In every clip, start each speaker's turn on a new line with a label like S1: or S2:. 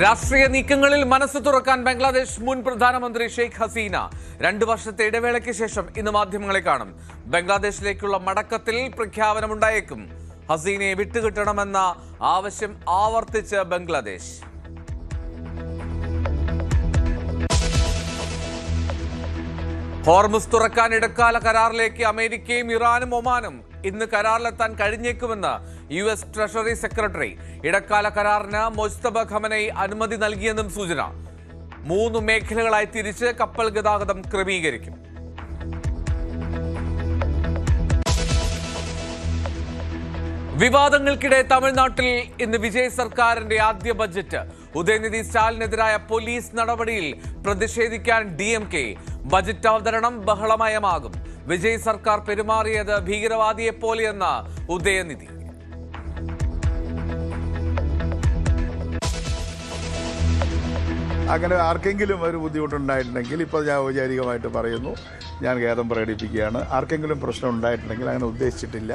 S1: രാഷ്ട്രീയ നീക്കങ്ങളിൽ മനസ്സ് തുറക്കാൻ ബംഗ്ലാദേശ് മുൻ പ്രധാനമന്ത്രി ഷെയ്ഖ് ഹസീന 2 വർഷത്തെ ഇടവേളയ്ക്ക് ശേഷം ഇന്ന് മാധ്യമങ്ങളെ കാണും. ബംഗ്ലാദേശിലേക്കുള്ള മടക്കത്തിൽ പ്രഖ്യാപനമുണ്ടായേക്കും. ഹസീനയെ വിട്ടുകിട്ടണമെന്ന ആവശ്യം ആവർത്തിച്ച് ബംഗ്ലാദേശ്. ഹോർമുസ് തുറക്കാൻ ഇടക്കാല കരാറിലേക്ക് അമേരിക്കയും ഇറാനും ഒമാനും ഇന്ന് കരാറിലെത്താൻ കഴിഞ്ഞേക്കുമെന്ന് US ട്രഷറി സെക്രട്ടറി. ഇടക്കാല കരാറിന് മുജ്തബ ഖമനൈ അനുമതി നൽകിയെന്നും സൂചന. 3 മേഖലകളായി തിരിച്ച് കപ്പൽ ഗതാഗതം ക്രമീകരിക്കും. വിവാദങ്ങൾക്കിടെ തമിഴ്നാട്ടിൽ ഇന്ന് വിജയ് സർക്കാരിന്റെ ആദ്യ ബജറ്റ്. ഉദയനിധി സ്റ്റാലിനെതിരായ പോലീസ് നടപടിയിൽ പ്രതിഷേധിക്കാൻ DMK. ബജറ്റ് അവതരണം ബഹളമയമാകും. വിജയ് സർക്കാർ പെരുമാറിയത് ഭീകരവാദിയെ പോലെയെന്ന ഉദയനിധി.
S2: അങ്ങനെ ആർക്കെങ്കിലും ഒരു ബുദ്ധിമുട്ടുണ്ടായിട്ടുണ്ടെങ്കിൽ ഇപ്പോൾ ഞാൻ ഔപചാരികമായിട്ട് പറയുന്നു, ഞാൻ ഖേദം പ്രകടിപ്പിക്കുകയാണ്. ആർക്കെങ്കിലും പ്രശ്നം ഉണ്ടായിട്ടുണ്ടെങ്കിൽ അങ്ങനെ ഉദ്ദേശിച്ചിട്ടില്ല.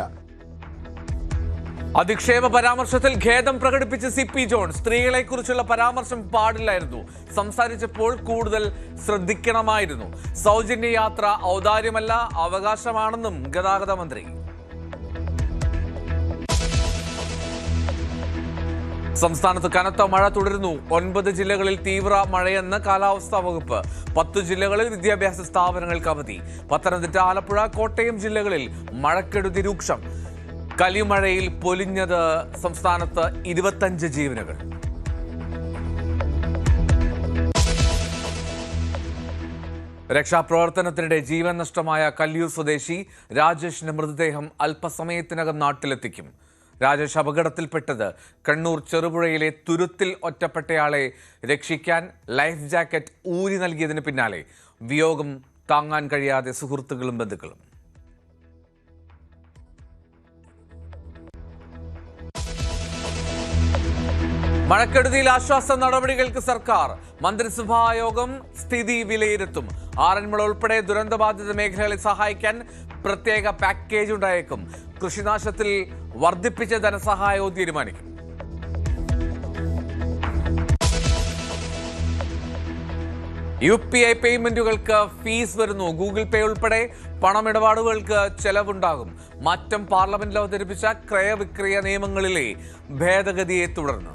S1: അധിക്ഷേപ പരാമർശത്തിൽ ഖേദം പ്രകടിപ്പിച്ച് CP ജോൺ. സ്ത്രീകളെക്കുറിച്ചുള്ള പരാമർശം പാടില്ലായിരുന്നു. സംസാരിച്ചപ്പോൾ കൂടുതൽ ശ്രദ്ധിക്കണമായിരുന്നു. സൗജന്യ യാത്ര ഔദാര്യമല്ല, അവകാശമാണെന്നും ഗതാഗത മന്ത്രി. സംസ്ഥാനത്ത് കനത്ത മഴ തുടരുന്നു. 9 ജില്ലകളിൽ തീവ്ര മഴയെന്ന് കാലാവസ്ഥാ വകുപ്പ്. 10 ജില്ലകളിൽ വിദ്യാഭ്യാസ സ്ഥാപനങ്ങൾക്ക് അവധി. പത്തനംതിട്ട, ആലപ്പുഴ, കോട്ടയം ജില്ലകളിൽ മഴക്കെടുതി രൂക്ഷം. കലിമഴയിൽ പൊലിഞ്ഞത് സംസ്ഥാനത്ത് 25 ജീവനുകൾ. രക്ഷാപ്രവർത്തനത്തിനിടെ ജീവൻ നഷ്ടമായ കല്യൂർ സ്വദേശി രാജേഷിന്റെ മൃതദേഹം അല്പസമയത്തിനകം നാട്ടിലെത്തിക്കും. രാജേഷ് അപകടത്തിൽപ്പെട്ടത് കണ്ണൂർ ചെറുപുഴയിലെ തുരുത്തിൽ ഒറ്റപ്പെട്ടയാളെ രക്ഷിക്കാൻ ലൈഫ് ജാക്കറ്റ് ഊരി നൽകിയതിന് പിന്നാലെ വിയോഗം താങ്ങാൻ കഴിയാതെ സുഹൃത്തുക്കളും ബന്ധുക്കളും. മഴക്കെടുതിയിൽ ആശ്വാസ നടപടികൾക്ക് സർക്കാർ. മന്ത്രിസഭാ യോഗം സ്ഥിതി വിലയിരുത്തും. ആറന്മുള ഉൾപ്പെടെ ദുരന്തബാധിത മേഖലകളെ സഹായിക്കാൻ പ്രത്യേക പാക്കേജ് ഉണ്ടായേക്കും. കൃഷിനാശത്തിൽ വർദ്ധിപ്പിച്ച ധനസഹായവും തീരുമാനിക്കും. UPI പേയ്മെന്റുകൾക്ക് ഫീസ് വരുന്നു. ഗൂഗിൾ പേ ഉൾപ്പെടെ പണമിടപാടുകൾക്ക് ചെലവുണ്ടാകും. മാറ്റം പാർലമെന്റിൽ അവതരിപ്പിച്ച ക്രയവിക്രയ നിയമങ്ങളിലെ ഭേദഗതിയെ തുടർന്ന്.